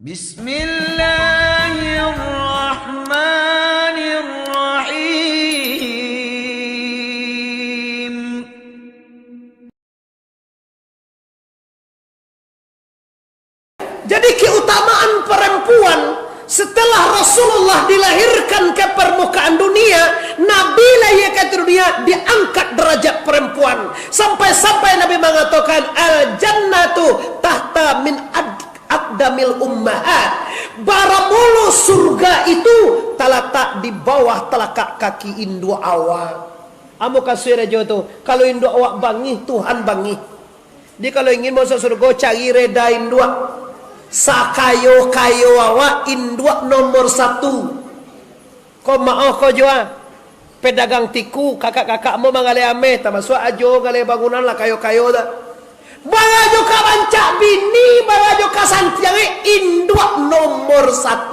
Bismillahirrahmanirrahim. Jadi keutamaan perempuan setelah Rasulullah dilahirkan ke permukaan dunia, Nabi lahir ke dunia diangkat derajat perempuan sampai-sampai Nabi mengatakan al-jannatu tahta min aqdamil ummahat. Baramulu surga itu terletak di bawah telapak kaki induk awak. Amu kasih aja tu. Kalau induk awak bangih, Tuhan bangih. Dia kalau ingin masuk surga cari reda induk. Sakayo-kayo awak induk nomor 1. Kau maaf kau jual pedagang tiku kakak-kakakmu mangale ame termasuk ajo gale bangunan lah kayo-kayo dah. Bagajo ka bancak bini, bagajo ka santiange induk nomor 1.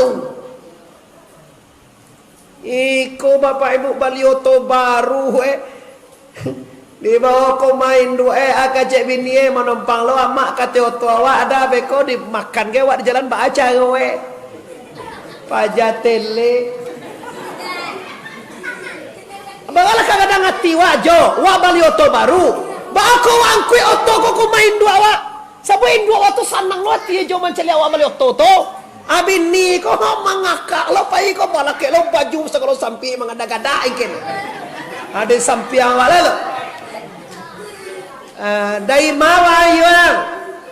Iko bapak ibu balioto baru di bawah ko main akak cek bini menompang lo amak kate oto awak ada beko dimakan ke awak di jalan baca kowe pajatele bagalah kadang ngati wajo wa balioto baru bako wangkui oto ko main awak sabu indu awak tu sanang lo ti jo menceli awak balioto to abini ko mangakak lo pai ko balake lo baju segala sampai mengada-gada ingin ada sampai awak lo dari mawa yuang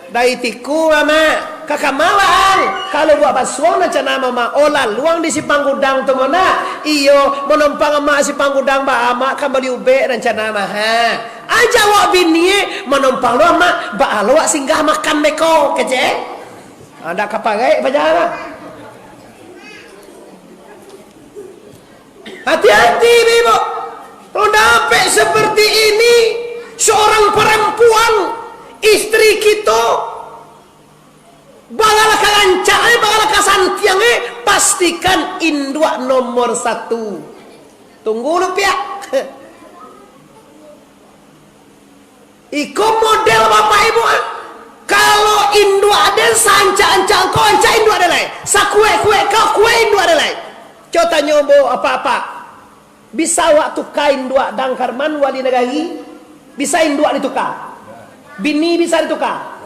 dari tiku mama kakak mawaan kalau buat basuang macam nama olah luang di si panggudang tu mana iyo menompang ama si panggudang ba ama kan beli ube rencana nama aja wak bini menompang lu ama ba lu wak singgah makan meko kece ada kapagai baca hati-hati bibo udah seperti ini. Seorang perempuan istri kita bagalah kalancai bagalah kasantiange pastikan induk nomor 1. Tunggu lu pihak iko model bapak ibu kalau induk ada sanca-anca kau anca induk ada lain sakue-kue kau kue induk ada lain coba tanya apa-apa bisa waktu kain dua dangkarman wali negari bisa induk ditukar bini bisa ditukar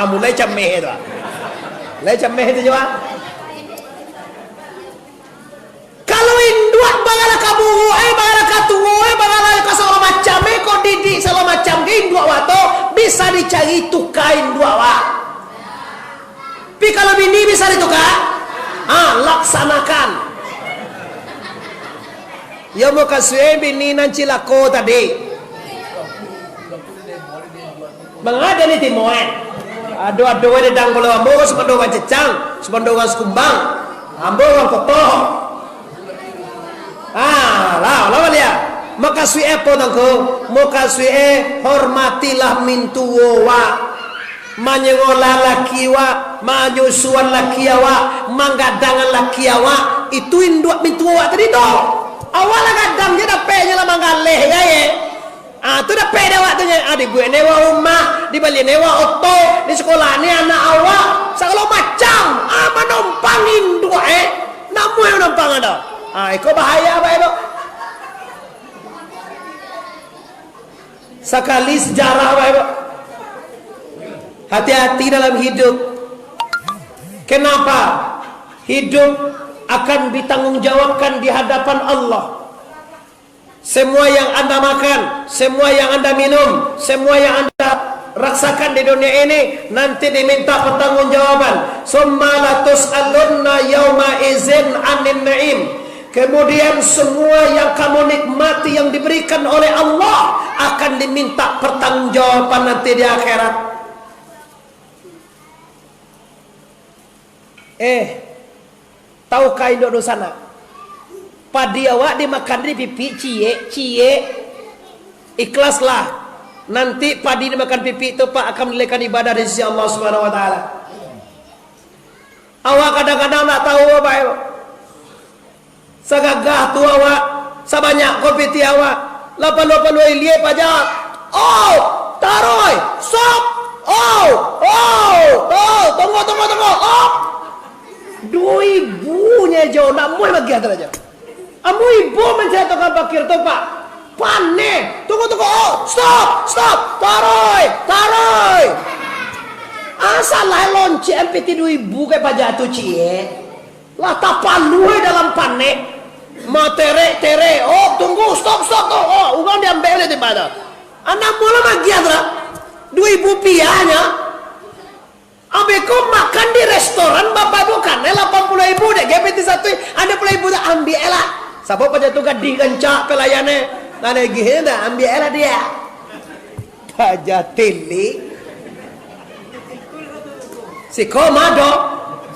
mulai cameh itu mulai cameh itu juga kalau induk bagalah kamu bagalah katuwe bagalah kasal macam kau didik salah macam ke induk wato bisa dicari tukar induk awak tapi kalau bini bisa ditukar laksanakan ya mau kasih bini nanti lako tadi mengada ni timoen ado de dang bolo ambo sepando wan cecang sepando wan sekumbang ambo wan kotoh lah dia makasui epo nangko makasui hormatilah mintuwo wa manyengola laki wa manyusuan laki wa manggadangan laki wa itu induk mintuwo wa tadi to awal kadang dia dapenya lah manggaleh ya tu dah pede waktunya adik gue newa rumah dibeli newa oto di sekolah ni anak awak segala macam menumpang induk namu yang menumpang ada itu bahaya apa itu sekali sejarah apa itu hati-hati dalam hidup kenapa hidup akan ditanggungjawabkan di hadapan Allah. Semua yang anda makan, semua yang anda minum, semua yang anda rasakan di dunia ini nanti diminta pertanggungjawaban. Summa la tus'alunna yauma izin 'anil na'im. Kemudian semua yang kamu nikmati yang diberikan oleh Allah akan diminta pertanggungjawaban nanti di akhirat. Tahukah induk sana? Padi awak dimakan di pipi cie ikhlaslah nanti padi dimakan pipi itu pak akan menilaikan ibadah di sisi Allah Subhanahu wa taala. Awak kadang-kadang tak tahu apa itu sagagah tu awak sebanyak kopi ti awak lapan-lapan ilie pajak taroy stop tunggu ibunya jo nak muai bagi aja. Amu ibu menjatuhkan pakir tu pak. Panen. Tunggu. Oh, stop. Taroy. Asal lah lonci empiti dua ibu ke pajatu cie. Lah tapalui dalam panen. Ma tere. Oh, tunggu. Stop. Oh, uang diambil di mana? Anak mula bagi aja. Dua ibu pianya. Abeko makan di restoran bapak bukan 80 ibu deh GPT 1 ada pula ibu dah ambil elah sabab pada tu gading kencak pelayannya ada gini dah ambil elah dia pajatili siko mado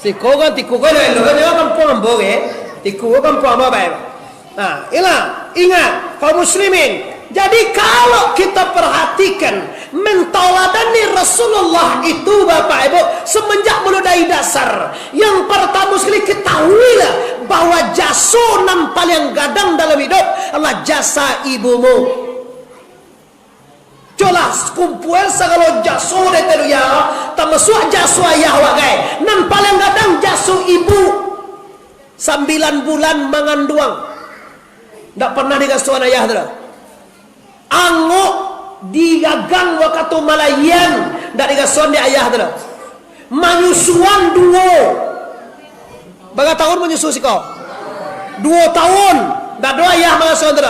siko kan tiku kan lo kan puang boge tiku kan puang bapak nah ilah ingat kaum muslimin. Jadi kalau kita perhatikan mentaladani Rasulullah itu Bapak Ibu semenjak mulai dari dasar yang pertama sekali ketahuilah bahwa jasa paling gadang dalam hidup adalah jasa ibumu. Jelas kumpul segala jasa itu ya termasuk jasa ayah wagai nan paling gadang jasa ibu 9 bulan mengandung tidak pernah dikasuhan ayah tu. Angok digagang waktu malayan dari gason di ayah tu. Menyusuan 2. Berapa tahun menyusu sih kau? 2 tahun. Dah 2 ayah mengasuhan tu.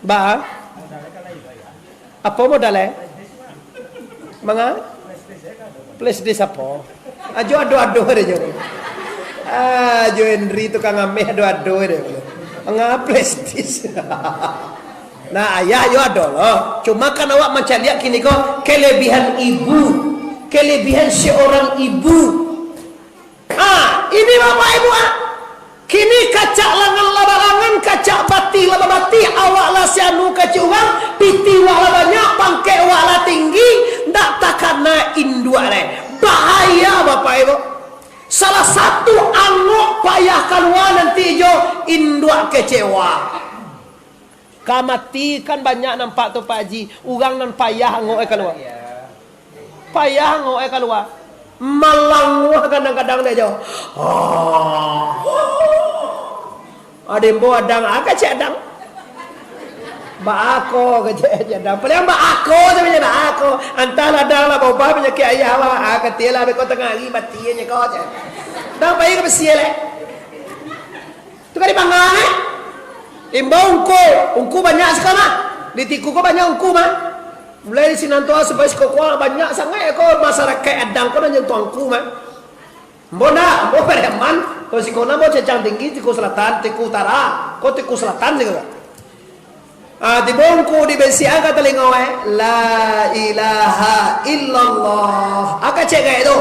Bah? Apa modalnya? Manga? Plus di siapa? Ajo ado dia. Jo Henry tukang ameh ado dia. Ngaples nah ayah yo ada loh cuma kan awak macam lihat kini kok kelebihan seorang ibu ini bapak ibu kini kacak langan kacak bati awak lah sianu kacik uang piti wak lah banyak pangke wak lah tinggi ndak takana indua bahaya bapak ibu. Salah satu angok payah keluar nanti jo induk kecewa. Kamati kan banyak nampak tu Pak Haji. Urang nan payah angok keluar. Payah angok keluar. Malang kadang-kadang dia jo. Adembo adang akak adang. Bako kerja dah. Paling bako sebenarnya bako. Antara ladang lah bawa penyakit ayah lah. Ketilah beko tengah hari matinya kau je. Dah bayi ke besi le. Tu kan dipanggil imbau ungku banyak sekarang. Di tiku kau banyak ungku mah. Mulai di sini nanti sampai sekolah banyak sangat kau masyarakat adang kau nanya tu ungku mah. Mbona, mbok pereman. Kau sekolah mbok cecang tinggi tiku selatan, tiku utara. Kau tiku selatan juga. Di bongku di besi agak telinga la ilaha illallah agak cek kayak itu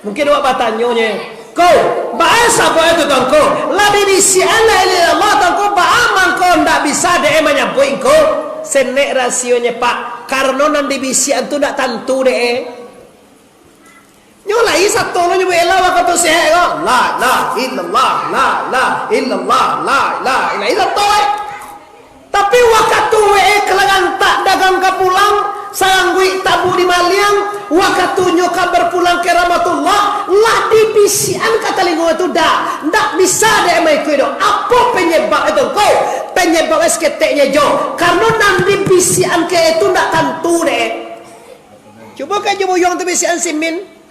mungkin awak bertanya kau bahasa kau itu tangko la bisi la ilallah tangko baaman kau ndak bisa deh menyampuin kau senek rasionya pak karena nanti bisi itu ndak tentu deh nyolai satu lo nyebut elah waktu sehat kau la illallah la illallah tapi waktu kelangan tak dagang kapulang sanggui tabu di maliang waktu nyoka berpulang ke rahmatullah lah dipisian kata lingkungan itu dah ndak bisa deh mai kuido apa penyebab itu kau penyebab esketeknya jo karena nanti pisian ke itu ndak tentu deh coba kan coba yang tu pisian simin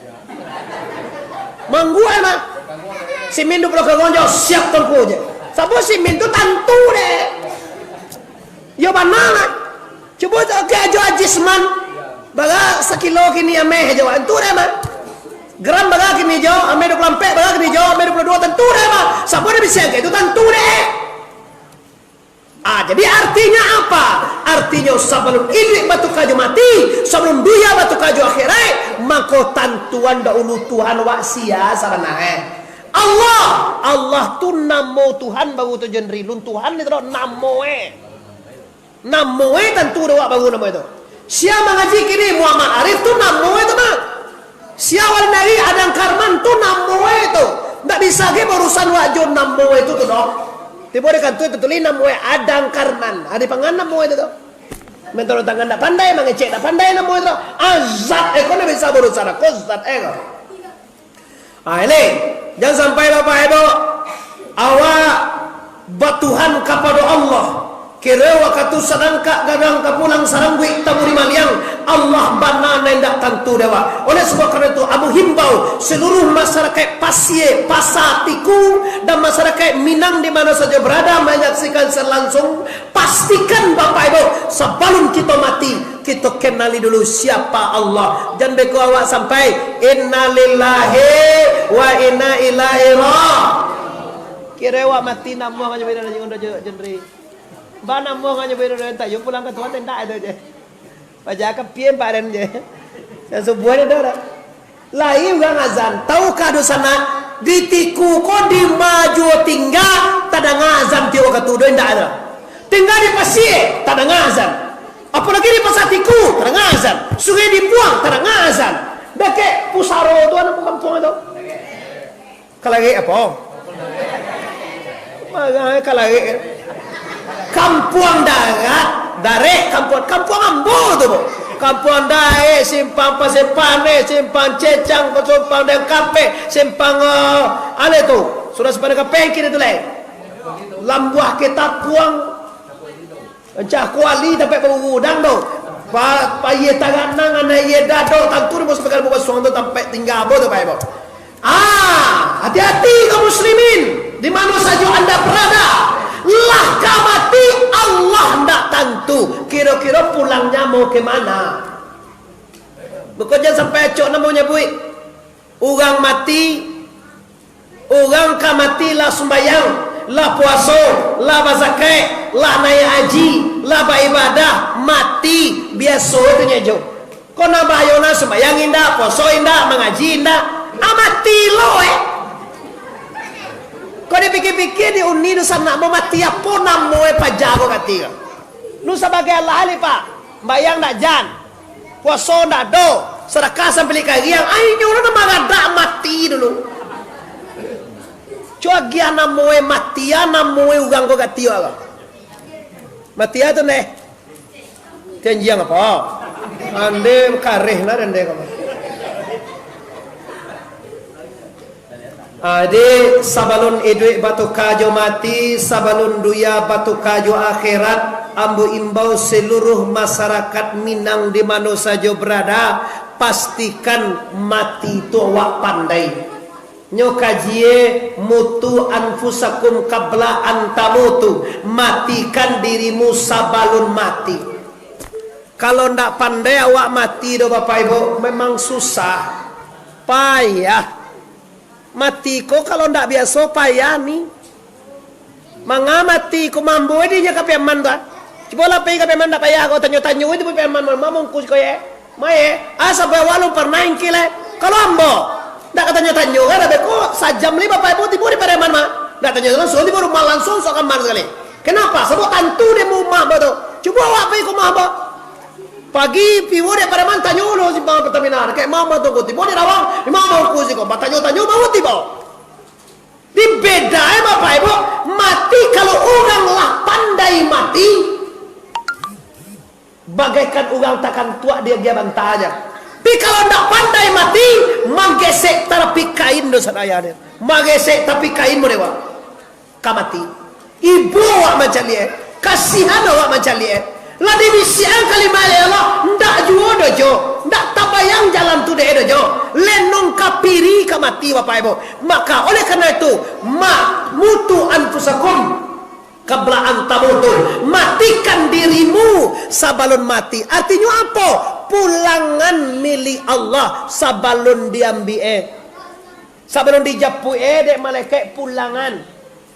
manggu mah si min 20 kegonjol siap tengku je sabu si min tu tentu deh yo banana coba ke ajo ajisman baga sekilo kini ame jo tentu deh mah gram baga kini jo ame 24 baga kini jo ame 22 tentu deh mah sabu dia bisa itu tentu deh jadi artinya apa? Artinya sebelum ini batu kaju mati, sebelum dia batu kaju akhirat, maka tantuan dahulu Tuhan waksia saranahe. Allah tu namo Tuhan baru tu jenrilun Tuhan itu namoe tentu doa baru namo itu. Siapa mengaji kini Muhammad Arif tu namo itu mah. Siapa dari Adang Karman tu namoe itu. Tak bisa ke urusan wajib namoe itu tu dong. Tiba dia kan tu tulin namoe Adang Karman. Ada pangan namoe itu tu. Mentolo tangan tak pandai mengecek, tak pandai namo itu. Azat ekonomi bisa berusaha kozat ego. Ini jangan sampai Bapak Ibu awak batuhan kepada Allah. Kira waktu sedang kak gadang kapulang sarang buik taburi maliang Allah bana nendak tentu dewa. Oleh sebab kerana itu Abu himbau seluruh masyarakat Pasie, Pasatiku dan masyarakat Minang di mana saja berada menyaksikan selangsung, pastikan Bapak Ibu sebelum kita mati kita kenali dulu siapa Allah. Jangan beko awak sampai innalillahi wa inna ilaihi raji'un. Kira awak mati namu hanya beda dengan jendri. Bana mo nga nyo entah, yung pulang ke tuan tidak ada je. Baca ke piem paren je. Saya sebuah itu ada. Lain juga ngazan. Tahukah do sana ditiku ko di maju tinggal tada ngazan tiwa ke tudo tidak ada. Tinggal di Pasie tada ngazan. Apalagi di Pasatiku tada ngazan. Sungai dibuang tada ngazan. Deke Pusaro tu anak kampung itu. Kalagi apa? Kalagi Kampung darat, darek kampung ambo tu, kampung dae simpang pasepane, simpang cecang, simpang dan kape, simpang ale tu, sudah sepanjang kape kini tu leh, lambuah kita puang, cah kuali dapat berudang tu, pa ye tangan nangan ye dado, tantur bos pegal bos suang tu sampai tinggal abo tu pak ibu. Hati-hati kaum muslimin, di mana saja anda berada. Lah mati Allah tidak tentu kira-kira pulangnya mau ke mana. Bekerja sampai acok namanya buik. Orang mati, orang mati lah sembayang, lah puasa, lah zakat, lah naik haji, lah beribadah, mati biasa itu nyejo. Kau nak bayona sembayang indah, puasa indah, mengaji indah, mati lo Kau dipikir-pikir di uni nu sana mau mati apa namo pajago katika. Nu sebagai Allah ali pak, bayang nak jan, puasa nak do, sedekah sampai kariang, ayo orang nama ada mati dulu. Coba gia namo mati ya namo ugang ko katika. Mati ya tu ne, janjiang apa? Ande kareh na ande kamu. Ade sabalun edwe batu kajo mati, sabalun duya batu kajo akhirat. Ambu imbau seluruh masyarakat Minang di mana saja berada, pastikan mati itu awak pandai. Nyokajie mutu anfusakum qabla antamutu, matikan dirimu sabalun mati. Kalau ndak pandai awak mati do Bapak Ibu, memang susah, payah. Mati ko kalau ndak biasa payah ni. Manga mati ko mambo di nya kapeman ta. Coba lah pai kapeman ndak payah ko tanyo-tanyo itu kapeman mamong kus ko ye. Mae asa ba walu pernah ingkile. Kalau ambo ndak tanyo-tanyo kan ada ko sajam li Bapak Ibu tibu di pareman mah. Ndak tanyo langsung di baru langsung sok kamar sekali. Kenapa? Sebab tantu dia mau mah betul. Coba awak pai ko mah ba. Pagi piwo dia pada mantan nyulo si bang Pertamina kayak mama tu ko tibo dia rawang di mama ko si ko tanyo bawa tibo di beda Bapak Ibu mati kalau orang lah pandai mati bagaikan orang takkan tua dia bantah aja. Tapi kalau tak pandai mati manggesek tapi kain dosa daya dia manggesek tapi kain mo dewa kamati ibu awak macam liye kasihan awak macam liye. Lah dibisian kalimat Allah ndak juo dojo ndak tabayang jalan tu deh dojo lenong kapiri kamati Bapak Ibu. Maka oleh karena itu mutu anfusakum qabla antamutu, matikan dirimu sabalun mati. Artinya apa? Pulangan milik Allah sabalun diambil sabalun dijapu dek malaikat pulangan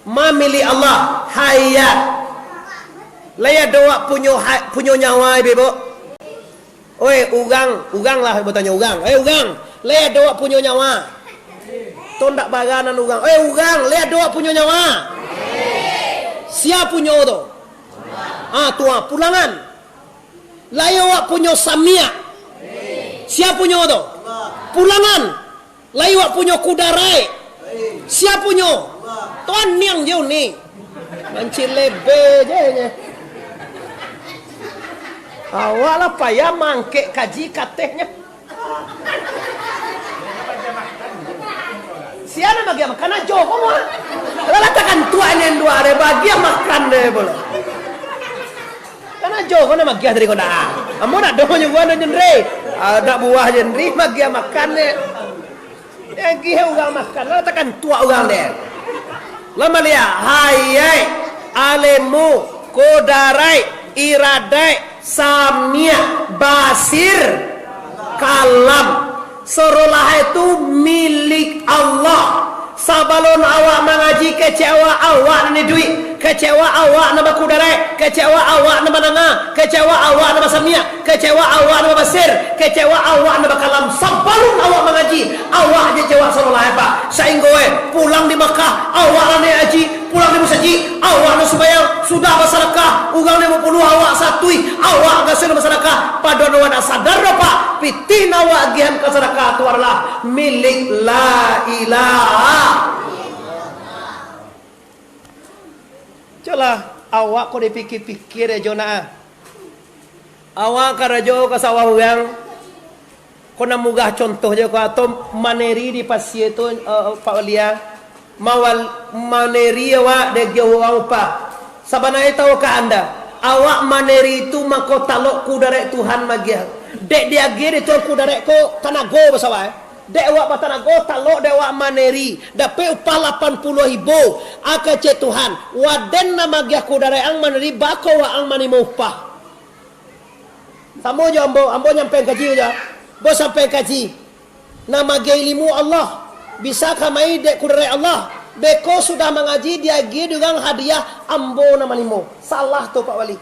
ma milik Allah hayat. Laya doa punyo nyawa ibu. Oi ugang lah bertanya ugang. Ugang, laya doa punyo nyawa. Tondak baganan ugang. Ugang, laya doa punyo nyawa. Siapa punyo tu? Tua pulangan. Laya wak punyo samia. Siapa punyo tu? Pulangan. Laya wak punyo kudarai. Siapa punyo? Tuan niang jauh ni. Mancil lebe je. Awak lah payah mangkek kaji katehnya. Siapa bagi makan aja kamu? Kalau takkan tua ini dua ada bagi makan deh boleh. Karena jauh kau nak dari kau dah. Amu nak doh juga nak jendri. Ada buah jendri bagi makan deh. Yang kia orang makan, kalau takkan tua orang deh. Lama lihat, hai alemu kodarai iradai samia basir kalam. Serolah itu milik Allah. Sabalon awak mengaji kecewa awak ni duit, kecewa awak nama kudarai, kecewa awak nama nanga, kecewa awak nama samia, kecewa awak nama basir, kecewa awak nama kalam. Sabalon awak mengaji, awak je kecewa serolah apa? Sainggoe pulang di Makkah, awak ni haji, pulang di masjid, awak ni sembahyang, sudah bersedekah, ugang 50 awak satui, awak gasih bersedekah, pada nak sadar apa? Pitih awak gihan ke sedekah itu adalah milik la ilaha. Coba awak kau dipikir-pikir ya Jona. Awak karajo ke sawah yang kau nak mugah contoh je kau atau maneri di pasir tu Pak Walia mawal maneri awak dek orang apa. Sabanai tahu ke anda awak maneri itu mako talok ku darek Tuhan magiah. Dek dia gere tu ku darek ko tanago basawai. Dek awak patanago talok dek awak maneri dapat upah 80.000 akace Tuhan waden nama magiah ku darek ang maneri bako wa ang mani upah. Samo jo ambo nyampe kaji aja. Bo sampai kaji. Nama ilmu Allah. Bisa kamai dek ku darek Allah. Beko sudah mengaji dia gi dengan hadiah ambo nama limo. Salah tu Pak Wali.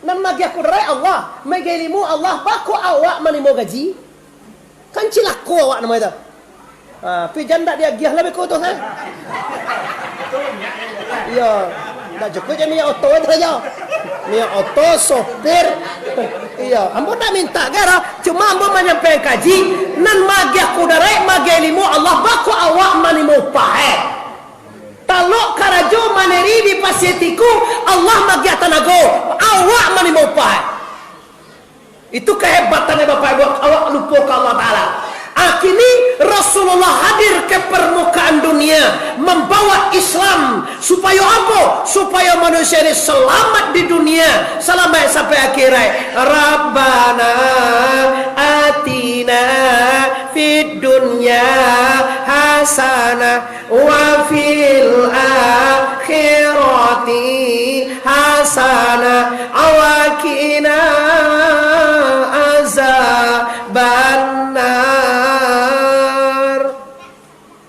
Nama dia kudarai Allah, megilimu Allah bako awak manimo gaji. Kan cilako awak nama itu. Pi janda dia giah lah beko tu kan. Iya, dah cukup je ni auto aja. Ni auto sopir. Iya, ambo dah minta gara, cuma ambo menyampaikan kaji nan magiah kudarai megilimu Allah bako awak manimo pahe. Talok karajo maneri di pasietiku Allah magiat tanago awak mani mopai. Itu kehebatannya Bapak Ibu, awak lupa ke Allah Ta'ala. Akhirnya Rasulullah hadir ke permukaan dunia membawa Islam supaya apa? Supaya manusia ini selamat di dunia, selamat sampai akhirat. Rabbana atina fid dunya hasanah wa fil akhirati hasanah wa qina azabannar.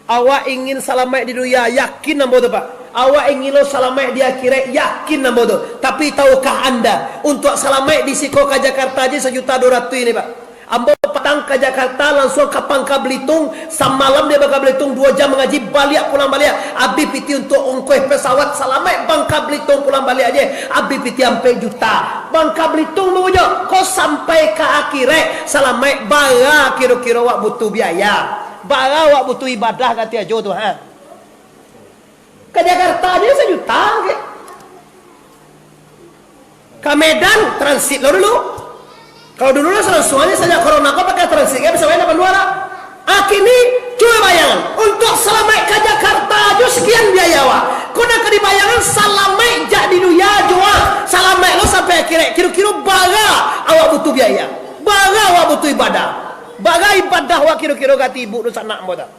Awak ingin selamat di dunia, yakin nambo tu Pak. Awak ingin lo selamat di akhirat, yakin nambo tu. Tapi tahukah anda untuk selamat di Siko ke Jakarta aja 1.200.000 ini Pak. Ambo petang ke Jakarta langsung ke Pangka Belitung, semalam dia Pangka Belitung 2 jam mengaji, balik pulang balik. Abi piti untuk ongkos pesawat selamat Pangka Belitung pulang balik aja. Abi piti sampai juta. Pangka Belitung mengujo, kau sampai ke akhirat selamat bara kira-kira awak butuh biaya. Bara awak butuh ibadah kata aja tu ha. Ke Jakarta dia 1 juta ke. Ke Medan transit lo dulu. Kalau dulu lah semuanya saja corona kau pakai transit kan bisa main 82 lah. Akhirnya cuba bayangan untuk selamat ke Jakarta aja sekian biaya awak. Kau nak dibayangan selamat jak di dunia jua. Selamat lo sampai akhirat kira-kira bara awak butuh biaya. Bara awak butuh ibadah. Bagai ibadah wa kira-kira kata ibu tu sanak mo tak.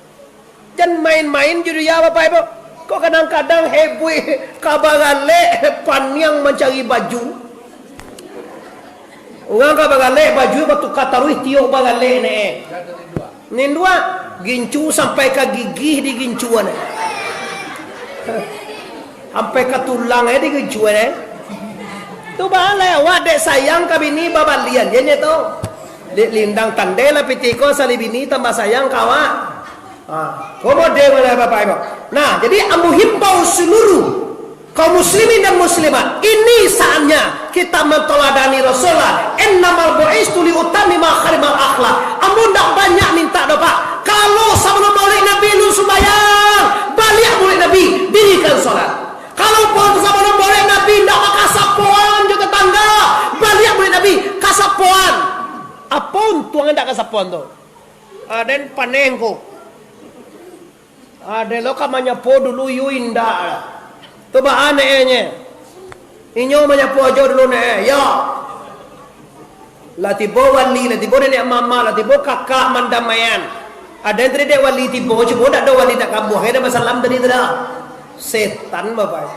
Jangan main-main di dunia Bapak Ibu. Kok kadang-kadang hebui kabarale paniang mencari baju. Orang kabarale baju batu kataruih tiok barale ne. Nin dua gincu sampai ke gigih di gincuan. Sampai ke tulang di gincuan. Tu balai awak dek sayang ke bini babalian je nya tu. Dek lindang tandela pitiko salibini tambah sayang kawa. Komode mana Bapak Ibu. Nah, jadi ambu himbau seluruh kaum muslimin dan muslimat. Ini saatnya kita menteladani Rasulullah. Innamal bu'istu li utami makharimal akhlak. Ambu ndak banyak minta doa Pak. Kalau sebelum maulid Nabi lu sembahyang, balik maulid Nabi, dirikan salat. Kalau pun sebelum maulid Nabi ndak makan sapuan juga tetangga, balik maulid Nabi, tuang ndak kasapon tu. Den panengko. Ada lo kamanya po dulu yu indah. Tu ba anehnya. Inyo manya po aja dulu ne. Ya. Latibo wali, latibo nenek mama, latibo kakak mandamayan. Ada yang tadi wali tibo, coba tak ada wali tak kabuh. Ada masalah tadi tu dah. Setan bapak.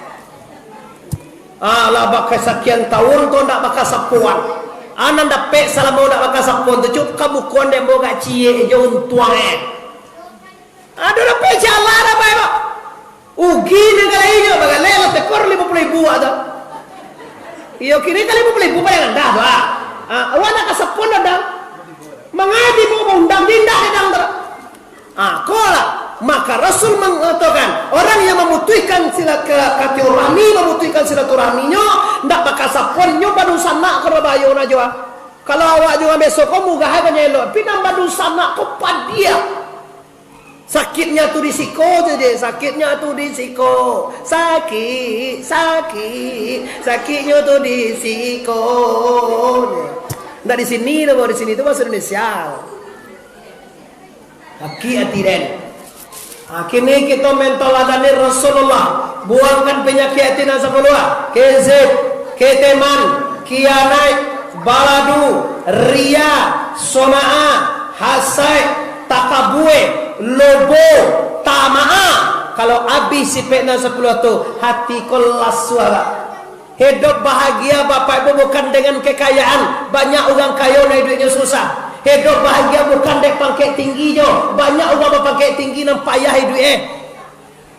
Lah bakal sekian tahun tu nak bakal sapuan. Anan dapat salam mau nak bakal sapuan tu cukup kamu kuan dia mau gak cie jauh tuang Ada dapat jalan apa ya pak? Ugi negara ini bagai lelah tekor 50,000 ada. Iyo kini kali 50,000 apa yang anda pak? Awan nak sapuan ada. Mengadi mau undang dindah sedang ter. Kola maka Rasul mengatakan orang yang memutihkan silaturahmi, memutihkan silaturahminya ndak bakal sapuan nyoba dusana ke bayo najwa. Kalau awak juga besok kamu gah nyelok, pinam badu sana kau padia. Sakitnya tu di siko je, sakitnya tu di siko. Sakitnya tu di siko. Ndak di sini loh, di sini tu bahasa Indonesia. Hati-hati. Kini kita mentoladani Rasulullah. Buangkan penyakit hati nasa keluar. Kezib, keteman, kianai, baladu, ria, somaa, hasai, takabue, lobo, tamaa. Kalau habis si pek nasa keluar tu, hati kelas suara. Hidup bahagia bapak ibu bukan dengan kekayaan. Banyak orang kaya naik duitnya susah. Hidup bahagia bukan dek pangkat tinggi jo. Banyak orang berpangkat tinggi dan payah hidup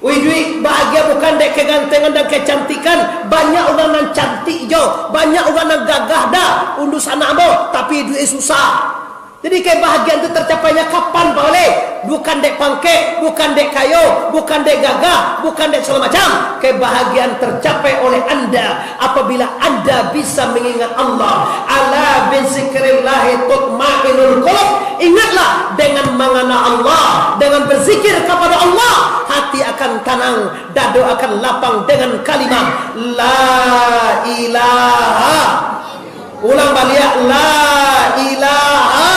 duit bahagia bukan dek kegantengan dan kecantikan. Banyak orang yang cantik jo. Banyak orang yang gagah dah undur sana mo, tapi duit susah. Jadi kebahagiaan itu tercapainya kapan boleh? Bukan dek pangkat, bukan dek kayo, bukan dek gagah, bukan dek segala macam. Kebahagiaan tercapai oleh anda apabila anda bisa mengingat Allah. Ala bizikrillah tutma'innul qulub. Ingatlah dengan mengenal Allah, dengan berzikir kepada Allah, hati akan tenang, dadu akan lapang dengan kalimat la ilaha. Ulang balik la ilaha.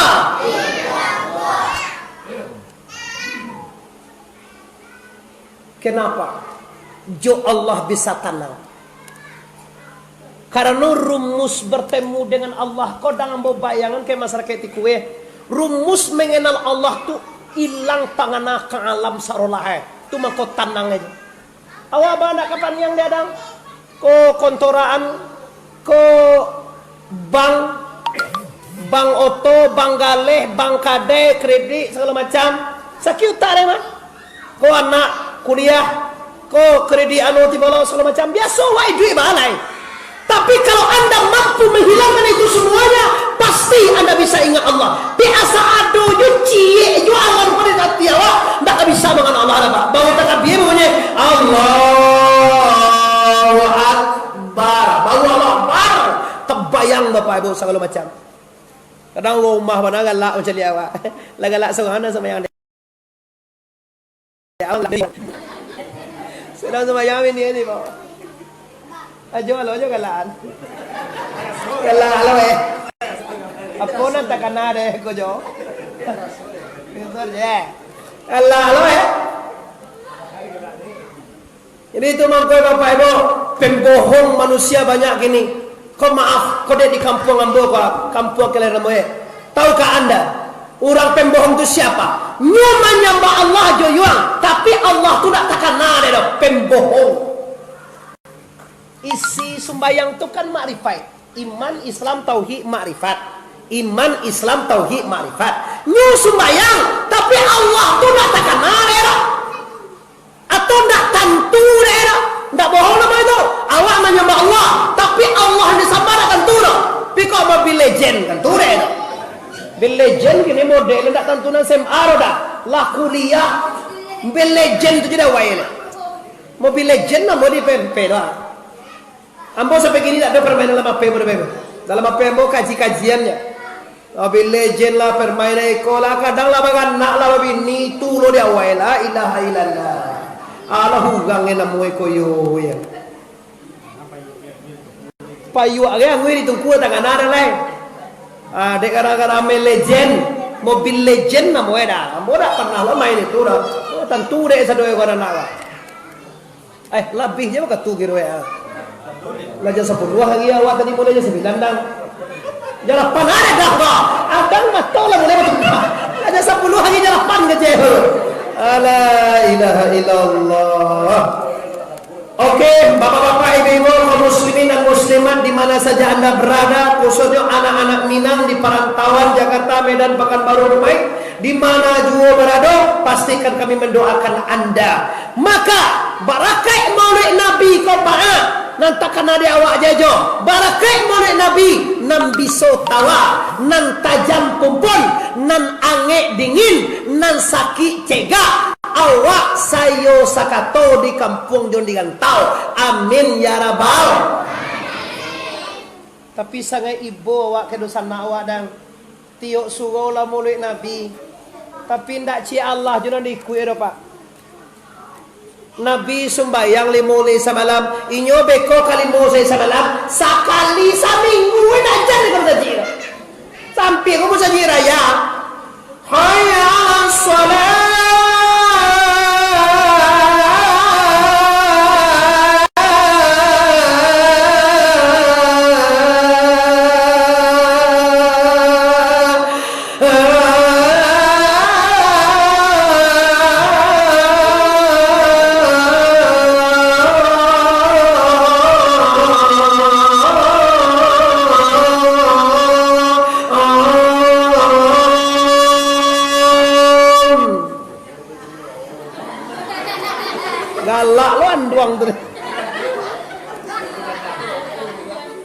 Kenapa? Jo Allah bisa tenang. Karena rumus bertemu dengan Allah. Kau jangan bayangan kayak masyarakat itu kue. Rumus mengenal Allah tu hilang tanganah ke alam sarolah. Tu mah kau tenang aja. Awak banyak kapan yang dia dang? Kau kontoraan, kau bank oto, bank galeh, bank kade, kredit segala macam. Sakit utara mah. Kau anak kuliah, kau kredit anu tiba segala macam. Biasa wae duit balai. Tapi kalau anda mampu menghilangkan itu semuanya, pasti anda bisa ingat Allah. Biasa ado juci, jualan pada hati awak, tak bisa mengenal Allah apa. Bawa takbir punya Allahu Akbar, bawa Allah Akbar. Terbayang bapak ibu segala macam. Kadang rumah mana galak macam dia awak, galak seorang sama yang dia. Sedang sama yang ini bawa. Ajo alo galaan. Galalo Apa na takanare ko jo. Betul je. Galalo Jadi itu mangkoi bapak ibu, pembohong manusia banyak gini. Kau maaf, kau dia di kampung ambo kau, kampung kalian ramai. Tahukah anda, orang pembohong itu siapa? Nyaman nyembah Allah jo yuang, tapi Allah tu nak takanare do pembohong. Isi sembahyang itu kan makrifat. Iman, Islam, tauhid, makrifat. Iman, Islam, tauhid, makrifat. Nyu sembahyang, tapi Allah tu nak takkan ada. Atau nak tentu ada. Tak bohong nama itu. Awak menyembah Allah, tapi Allah ni sabar tentu dah. Piko mau bil legend tentu ada. Bil legend kini model tak tentu nan SMA dah. Lah kuliah bil legend tu jadi wae. Mobil legend nak mau di PMP dah. Ambo sampai kini tak ada permainan dalam HP berbeda. Dalam HP ambo kaji-kajiannya. Mobil legend lah, permainan ekola, kadang lah bagan nak lah babi ni tu lo dia awal lah ilaha illallah. Allah hugangin namu ekoyo ya. Payu agak ngui di tungku tangan ada lain. Dek gara-gara main legend, mobil legend na moeda. Ambo dah pernah lo main itu dah. Oh, tentu dek satu ekor anak. Lebih je bukan tu kira ya. Lajar 10 hari awak tadi mulai je 9 dah. Jalan ada dah kau. Abang mah tahu lah mulai betul. Lajar 10 hari jalan ke je. La ilaha illallah. Oke, bapak-bapak, ibu-ibu, kaum muslimin dan muslimat di mana saja Anda berada, khususnya anak-anak Minang di perantauan Jakarta, Medan, Pekanbaru, Dumai, di mana juga berada, pastikan kami mendoakan Anda. Maka barakai Maulid Nabi kau nantakan ada awak jajo. Barakai Maulid Nabi nan biso tawa, nan tajam kumpul, nan angek dingin, nan sakit cegah. Awak sayo sakato di kampung jon di gantau. Amin ya rabbal. Tapi sangai ibu awak kedosan awak dan tiok suruh lah Maulid Nabi. Tapi ndak ci Allah jona dikui do pak. Nabi sembayang 5 kali semalam, inyo beko kali 5 kali semalam, sekali seminggu aja di kerja. Sampai kamu saja raya. Hayya salat. Galak lo anduang tu.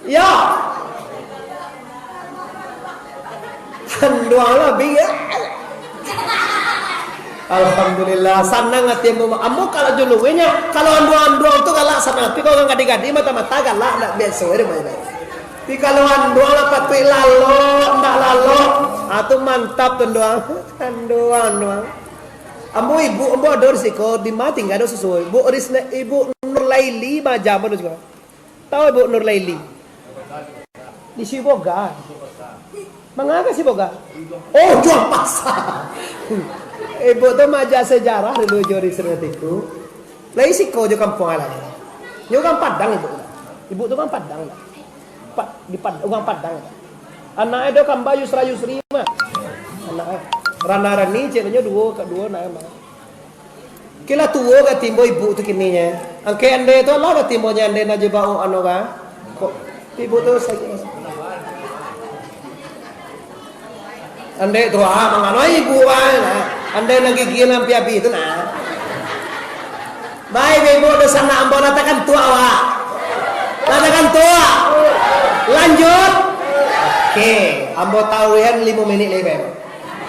Ya. Anduang lah bingung. Alhamdulillah senang hati ambo kalau julunya kalau anduang tu galak senang tapi kalau gadi-gadi mata-mata galak ndak biasa ere mana. Tapi kalau anduang lah patui lalo ndak lalo atuh mantap anduang. Anduang. Ambo ibu ambo ada risiko di mati enggak ada sesuai. Ibu Nur Laili majam ada juga. Tahu Ibu Nur Laili? Di Siboga. Mengapa Siboga? Oh, jual pasar. Ibu tu majah sejarah dulu jori seretiku. Lai siko jo kampung ala. Jo kan Padang ibu. Ibu tu kan Padang. Di Padang Padang. Anak itu kan Bayu Yusri mah. Anak Rana Rani ceknya kedua nak mah. Kila tua ke timbo ibu tu kininya. Angke ande tu lah ke timbonya ande na jebau anu ka. Kok ibu tu sakit. Ande tu mangano ibu nah. Ande lagi gila api itu nah. Baik ibu tu sana ambo natakan tua awak. Natakan tua. Lanjut. Oke, ambo tahu yang 5 minit lagi.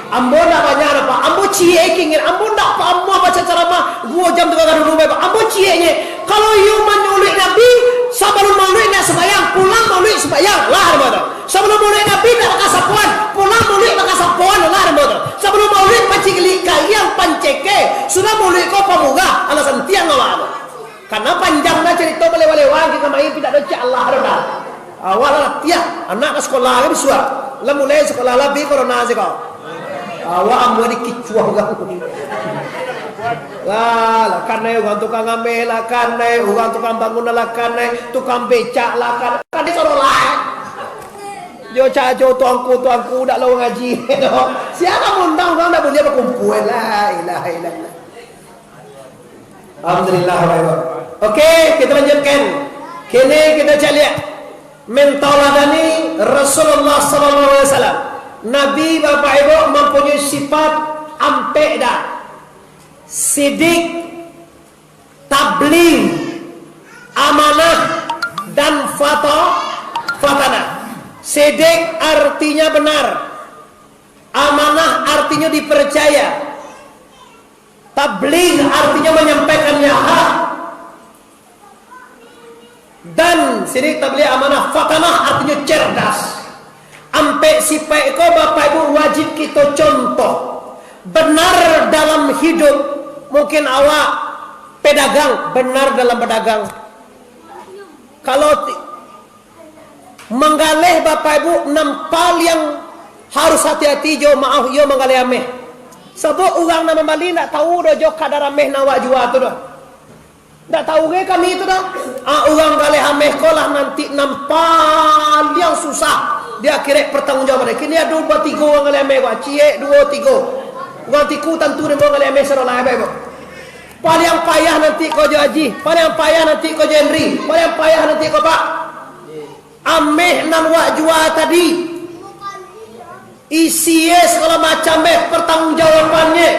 Ambo nak banyak apa? Ambo cie kingin. Ambo nak apa? Ambo baca ceramah 2 jam juga kan rumah. Ambo cienya. Kalau you menyulik Nabi, sebelum maulid nak sembahyang, pulang maulid sembahyang lah betul. Sebelum maulid Nabi nak kasapuan, pulang maulid nak kasapuan lah betul. Sebelum maulid pancik kalian panceke, sudah maulid kau pamuga, alasan tiang awal. Karena panjangnya cerita balewa-lewa kita main tidak ada Allah betul. Awal lah tiang, anak ke sekolah ke bisua. Lah mulai sekolah lebih corona sih kau. Awak ambo dikicuah gang. Lah karena orang tukang ngambil lah karena orang tukang bangun lah karena tukang becak lah karena sorolah. Jo cajo tuangku dak lo ngaji. Siapa undang orang dak boleh berkumpul lah ilaha illallah. Alhamdulillah. Oke, kita lanjutkan. Kini kita lihat mentoladani Rasulullah sallallahu alaihi wasallam. Nabi Bapak Ibu mempunyai sifat ampek dah. Sidik, tabligh, amanah dan fatana. Sidik artinya benar. Amanah artinya dipercaya. Tabligh artinya menyampaikannya hak. Dan sidik, tabligh, amanah, fatana artinya cerdas. Ampe sifat ko Bapak Ibu wajib kita contoh. Benar dalam hidup. Mungkin awak pedagang, benar dalam pedagang. Kalau menggalih Bapak Ibu nampal yang Harus hati-hati jo maaf yo mangale ameh. Sebab orang nama Bali nak tahu do jo kadar ameh nawak jua tu do. Tak tahu ke kami itu dah. Orang galeh ameh kolah nanti nampak yang susah. Dia kira pertanggungjawaban. Kini ada 2-3 orang galeh ameh kau. Cie 2-3. Orang tiku tentu dia galeh ameh serah lah apa. Paling payah nanti kau haji. Paling payah nanti kau Henry. Paling payah nanti kau Pak. Ameh nan wak jua tadi. Isi segala macam pertanggungjawabannya.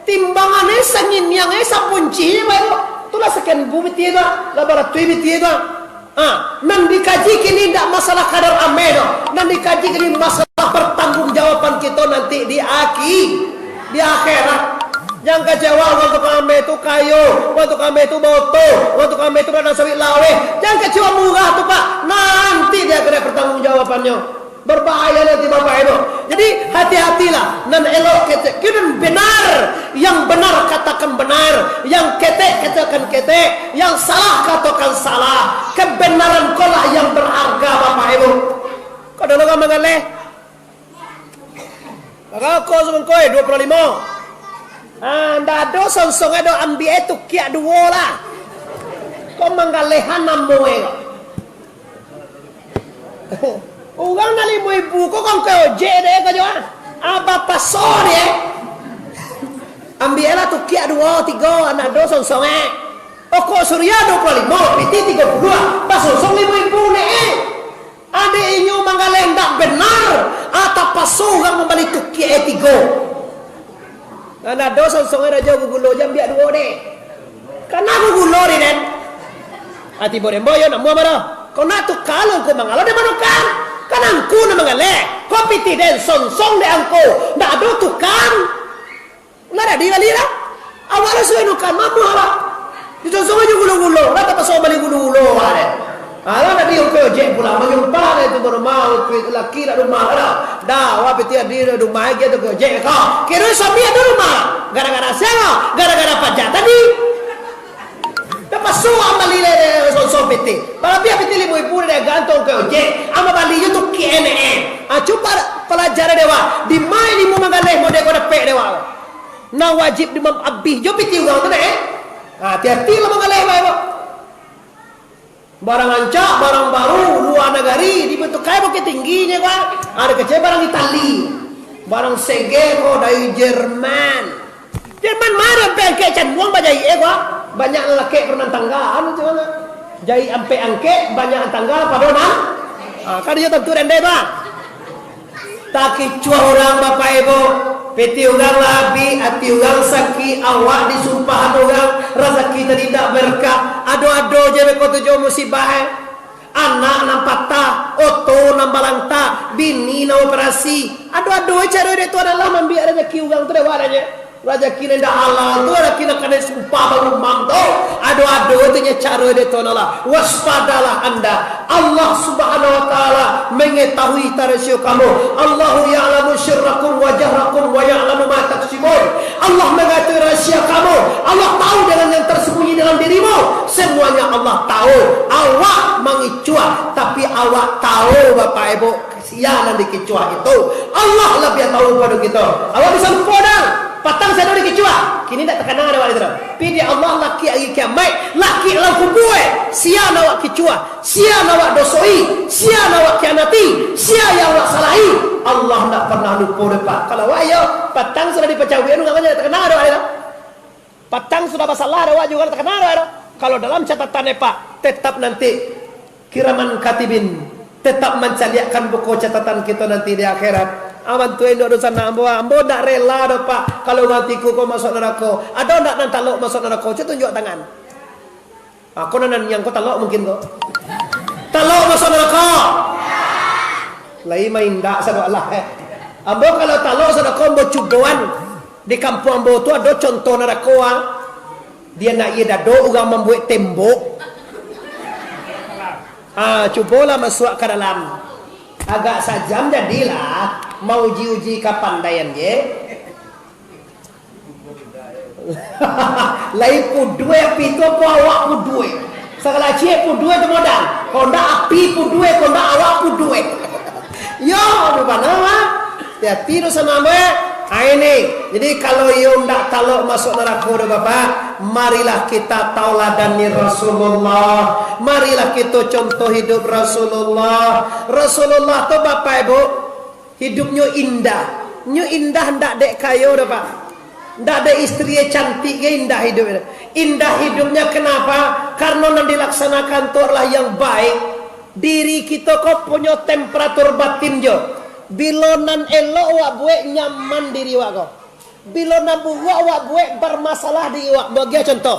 Timbangannya sangin yang sapunci baik. Itulah sekian bumi tiada, laboratorium tiada. Nan dikaji kini tidak masalah kadar ameh do. Nan dikaji kini masalah pertanggungjawaban kita nanti di akhirat. Jangan kecewa waktu kami itu kayu, waktu kami itu boto, waktu kami itu berada sawit lawe. Jangan kecewa murah tu Pak. Nanti dia kena pertanggungjawabannya. Berbahaya nanti Bapak Ibu. Jadi hati-hatilah. Nan elok ketek. Kita benar. Yang benar katakan benar. Yang ketek katakan ketek. Yang salah katakan salah. Kebenaran kolah yang berharga Bapak Ibu. Kau dulu kan mengalih? Maka kau semen kau 25. Anda ada song-song ada ambil itu kiak 2 lah. Kau menggalehan namu orang nali mu ibu kok kan kau je deh kau jual apa pasor ya ambil lah tu kia 2-3 anak do song kok surya 25 piti 32 pasor song ibu ne ada inyo manggaleng tak benar atau pasor orang membeli tu kia 3 anak do song raja gugulo jam biak 2 deh karena gugulo ni den hati boleh boyo nak mu mana kau nak tu kalau kau mangalo de manukan kan angku na mangale kopi tiden song de angku ndak ada tukang lara di walira awala suwe nukan mamu ala di song aja gulo-gulo rata paso bali gulo-gulo are ala na di ko je pula mangumpa itu normal ku laki la rumah ada da wa peti di rumah ge to je ka kira sabi ada rumah gara-gara saya gara-gara pajak tadi dapat suam bali le so peti para pia peti limu ibu dia gantung ke je ama bali itu KNN coba pelajaran dewa di mai limu mangale mo de ko dapat dewa na wajib di abih jo peti uang tu hati-hati lah mangale bae barang ancak barang baru luar negari dibentuk kayak bukit tingginya kan ada kecil barang Itali barang segero dari Jerman mana bengke can buang bajai gua banyak lelaki pernah tanggaan itu mana jai ampe angke banyak tangga padonan kan dia tentu rende Pak tak kicua orang Bapak Ibu peti orang labi hati orang sakit awak disumpah orang rezeki tadi tidak berkah ado-ado je beko tujuh musibah anak nampata oto nambalanta bini na operasi ado-ado cara dia itu adalah membiar rezeki orang tu dewaranya rezeki ndak halal tu rezeki nak kena sumpah baru mampu ado-ado itu cara dia tu adalah waspadalah anda Allah Subhanahu wa taala mengetahui tarasio kamu Allahu ya'lamu sirrakum wa jahrakum wa ya'lamu ma taksibun Allah mengetahui rahasia kamu Allah tahu dengan yang tersembunyi dalam dirimu semuanya Allah tahu awak mengicuah tapi awak tahu Bapak Ibu kesianan dikecuah itu Allah lebih tahu pada kita awak bisa lupa dah patang saya dah dikecuah kini tak terkenal ada awak itu pilih Allah laki hari kiamat laki dalam kubur sia awak kecuah sia awak dosoi sia awak kianati sia yang awak salahi Allah tak pernah lupa depan kalau awak ya patang sudah dipecahui itu tak terkenal ada awak itu patang sudah masalah ada awak juga tak terkenal ada kalau dalam catatannya Pak tetap nanti kiraman katibin tetap mencaliakkan buku catatan kita nanti di akhirat aman tu endo dosa ambo ndak rela dah Pak kalau matiku kau masuk neraka ada ndak nan talok masuk neraka tunjuk tangan aku nan yang kau talok mungkin kau talok masuk neraka lai main ndak sama Allah ambo kalau talok sedekah ambo cugoan di kampung ambo tu ada contoh neraka dia nak ia dado orang membuat tembok cubalah masuk ke dalam agak sajam jadilah mau uji-uji kapandaian je lai pudue api tu apa awak pudue segala cie pudue tu modal konda api pudue konda awak pudue yo di mana Hati-hati dosa nama. Ini. Jadi kalau you ndak talok masuk neraka dah Bapak, marilah kita tauladani Rasulullah. Marilah kita contoh hidup Rasulullah. Rasulullah tu Bapak Ibu, hidupnya indah. Nyu indah ndak dek kayo dah Pak. Ndak ada istri cantik indah hidupnya. Indah hidupnya kenapa? Karena yang dilaksanakan tu adalah yang baik. Diri kita kok punya temperatur batin jo. Bila nan elok wak buat nyaman diri wak kau. Bila nan buat wak buat bermasalah diri wak. Bagi contoh.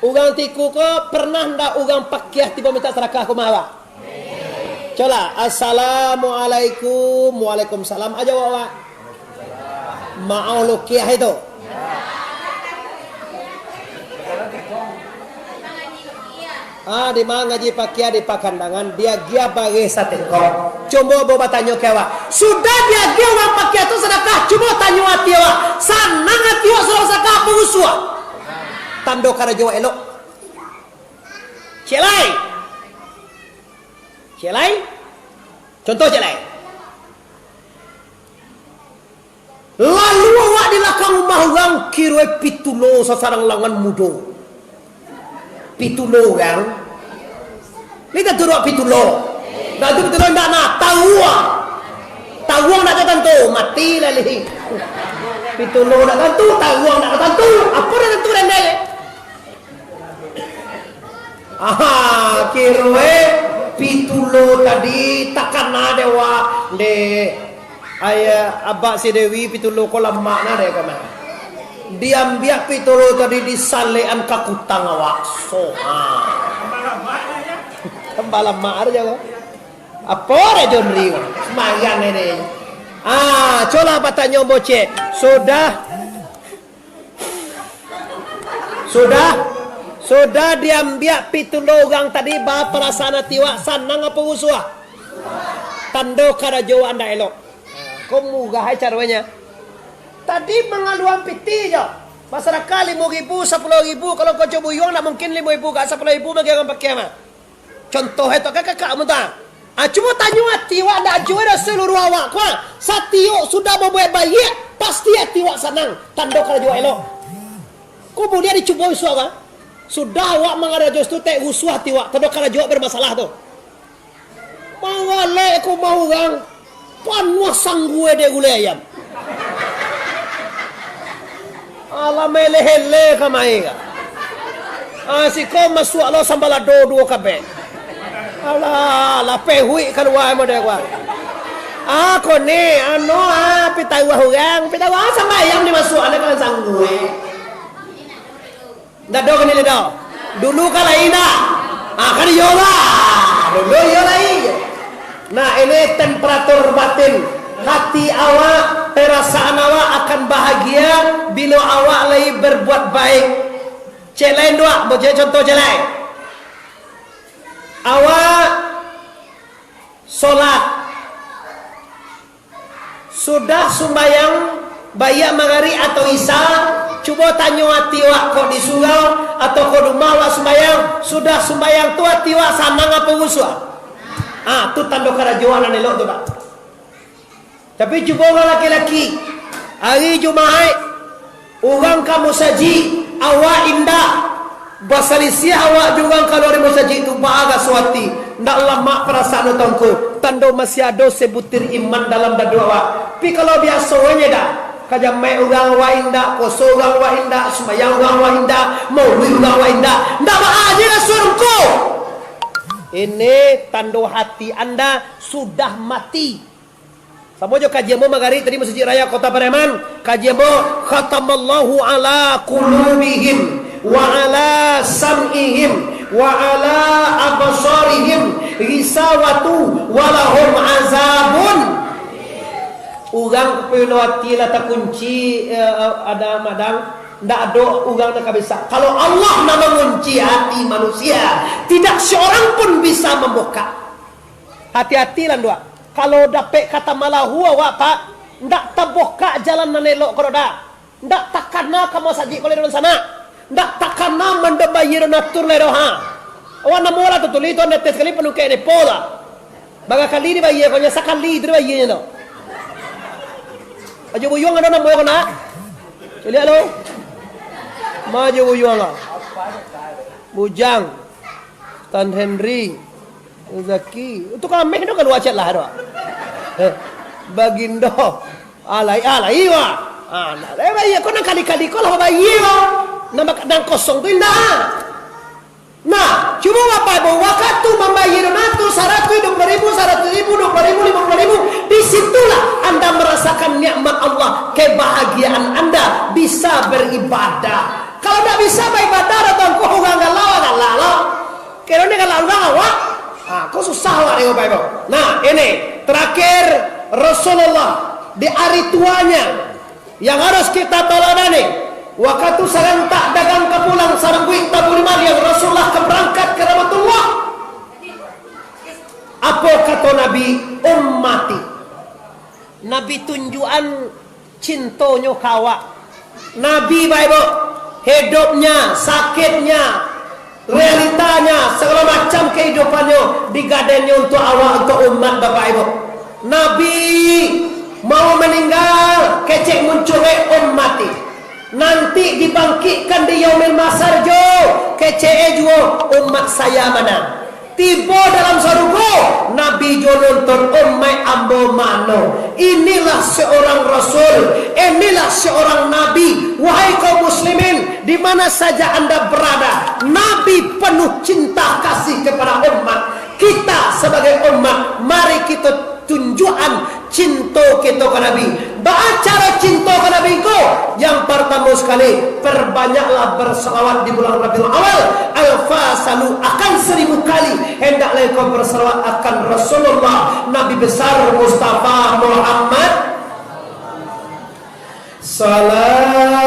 Ugang tiku ko pernah ndak ugang pakiah tiba minta serakah ke mawa. Coba assalamualaikum, waalaikumsalam aja wak. Mau lukiah itu. Di mana ngaji pakia di pakandangan dia gia bagi sate kok. Coba bawa tanya kewa. Sudah dia gia orang pakia tu sedekah. Coba tanya hati awak. Sanang hati awak sudah sedekah pengusua. Tando kara Jawa elok. Celai. Celai. Contoh celai. Lalu awak di lakang rumah orang kirwe pitulo sasarang langan mudo. Pitulo kan? Kita turut pitulo. Nak tu pitulo nak tahuang nak tentu mati lah leh. Pitulo nak tentu, tahuang nak tentu. Apa nak tentu rendai? Kirwe pitulo tadi takkan ada wa de ayah abak si Dewi pitulo ko lama na de kama. Diambil pitulo tadi disalean kakutang awak kembala maar jago apa ada jonri semayang ini coba patanya boce sudah diambil pitulo gang tadi bah perasaan tiwa sanang apa usua tando karajo anda elok kau mugah hai caranya. Tadi mengaluan piti je. Masyarakat 5,000, 10,000. Kalau kau coba yuang nak mungkin 5,000 kat 10,000 bagi orang pakai mah. Contoh itu kakak muntah. Cuma tanya hati awak nak jual seluruh awak kau. Satiok sudah membuat bayi pasti hati awak senang. Tanda kalau jual elok. Kau boleh dicuba usuh kan? Sudah awak mengada jual tu tak usuh hati awak. Tanda kalau jual bermasalah tu. Mawalek aku mau orang. Panuh sanggue dia gulai ayam. Alah mele-hele kamai ka. Si kau masuk Allah sambala do kabe. Alah pehui keluar mo de kwa. Ko ni pitai wahurang, pitai wah sambayang ni masuk ana kan sanggue. Dah do kan ni dah. Dulu kan lain dah. Kan yola. Dulu yola ini. Nah ini temperatur batin. Hati awak, perasaan awak akan bahagia bila awak lagi berbuat baik. Celain dua, boleh contoh celain. Awak solat, sudah sembahyang, bayak magari atau isya, cuba tanya hati awak kok di surau atau kok rumah awak sembahyang, sudah sembahyang tu hati awak sanang apa usua? Tu tanda kerajuan elok tu Pak. Tapi cuba orang laki-laki hari Jumaat orang kamu saji awak indah basalisia awak juga kalau ada saji itu bahagia suati ndak lama perasaan utangku tanda masih ada sebutir iman dalam dadu awak. Tapi kalau biasanya dah kajamai orang awak indah koso orang awak indah sembahyang orang awak indah maulid orang awak indah ndak bahagia lah surga. Ini tanda hati anda sudah mati. Sama jo kajianmu magari tadi Masjid Raya Kota Pareman. Kajianmu khatamallahu ala qulubihim wa ala sam'ihim wa ala absarihim ghisawatu wa lahum azabun. Urang pelawati la tak kunci ada madang ndak ada urang nak bisa. Kalau Allah nak mengunci hati manusia, tidak seorang pun bisa membuka. Hati-hati lah dua. Kalau dapat kata malahu awak Pak, ndak terbuka jalan nanelok kalau dah. Ndak takana kamu saji kalau di sana. Ndak takana mendebayir natur le doha. Awak namola tu tuli tu netes kali penuh ke pola. Baga kali ni bayi ko nya sakali dire bayi nya no. Ajo buyong ano na mo ko na. Cili alo. Maju buyong ah. Bujang. Stan Henry. Zaki. Itu kami itu kan wajat lah doa. Bagindo. Alai wa. Bayi ko nang kali-kali ko lah bayi wa. Nang kosong tu indah. Nah, cuma apa ibu? Waktu membayar itu 120.000, 100.000, 20.000, 50.000. Disitulah Anda merasakan nikmat Allah, kebahagiaan Anda bisa beribadah. Kalau tidak bisa beribadah, datang kau nggak lawa. Kalau ni kalau lawa, kau susah lah ibu. Nah, ini terakhir Rasulullah di hari tuanya yang harus kita teladani. Waktu sarang tak dagang kepulang sarang kuih taburi yang Rasulullah keberangkat ke rahmatullah. Apa kata Nabi? Ummati. Nabi tunjuan cintonya kawa. Nabi Bible hidupnya, sakitnya, realitanya, segala macam kehidupannya digadennya untuk awak, untuk umat Bapak Ibu. Nabi mau meninggal, kecek munculnya ummati. Nanti dibangkitkan di yaumil masar jo kece jo umat saya mana tiba dalam surga Nabi jo nonton umat ambo mano. Inilah seorang Rasul, inilah seorang Nabi. Wahai kaum muslimin di mana saja Anda berada, Nabi penuh cinta kasih kepada umat. Kita sebagai umat, mari kita tunjukan cinta kita ke Nabi. Cara cinta ke Nabi ko yang pertama sekali, perbanyaklah berselawat di bulan Rabiul Awal. Al-fasalu akan 1000 kali hendaklah kau berselawat akan Rasulullah Nabi besar Mustafa Muhammad. Salatullah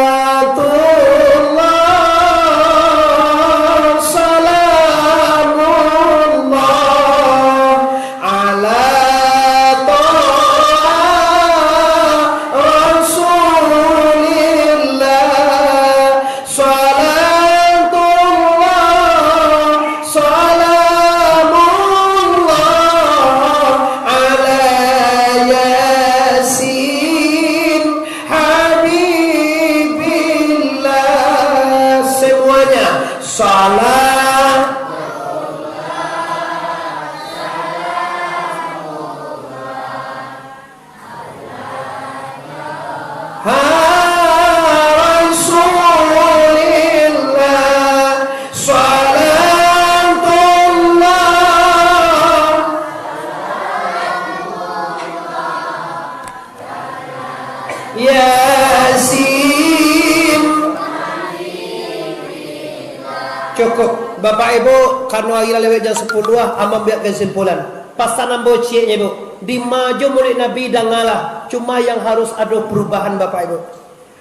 cukup Bapak Ibu, karena hari lewat jam 10 amam biar kesimpulan. Pasanan bociknya Ibu, di maju murid Nabi dan ngalah. Cuma yang harus ada perubahan Bapak Ibu.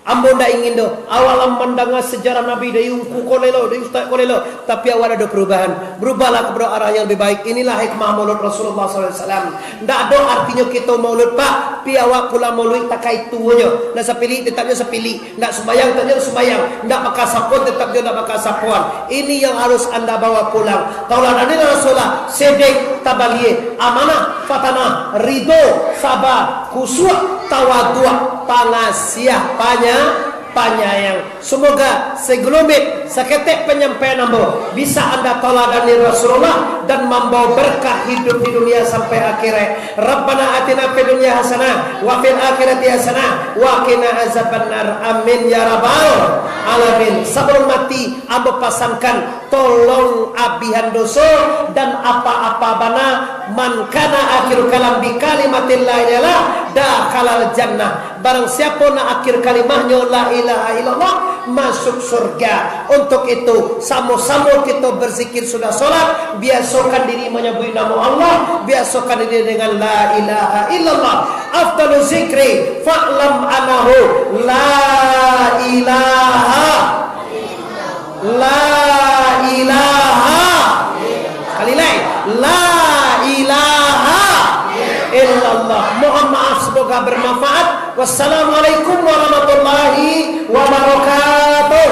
Ambo ndak ingin do awal mendengar sejarah Nabi dari uku kolelo, dari ustaz kolelo, tapi awal ada perubahan. Berubahlah kepada arah yang lebih baik. Inilah hikmah maulud Rasulullah SAW. Ndak ada artinya kita maulud Pak, pi awak pula maulud tak kait tuanya. Ndak sepilih tetapnya sepilih, ndak sembayang tetapnya sembayang, ndak pakai sapon tetapnya ndak pakai sapuan. Ini yang harus Anda bawa pulang. Tauladan Rasulullah, sedek tabaliye, amanah, fatanah, ridho, sabar, khusyuk, tawadhu', pangasiah, penyayang. Semoga segelumit seketik penyampaian ambo bisa Anda teladani Rasulullah dan membawa berkah hidup di dunia sampai akhirat. Rabbana atina fid dunya hasanah wa fil akhirati hasanah wa qina azabannar. Amin ya rabbal alamin. Sebelum mati ambo pasangkan, tolong abihan dosa dan apa-apa bana man kana akhir kalam bi kalimatil la ilaha dakhalal jannah. Barang siapa nak akhir kalimahnya la ilaha illallah, masuk surga. Untuk itu sama-sama kita berzikir, sudah solat, biasakan diri menyebut nama Allah, biasakan diri dengan la ilaha illallah. Afdalu zikri fa'lam anahu la ilaha sekali lagi la ilaha illallah. Mohon maaf, semoga bermanfaat. Wassalamualaikum warahmatullahi wabarakatuh.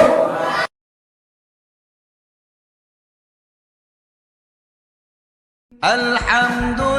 Alhamdulillah.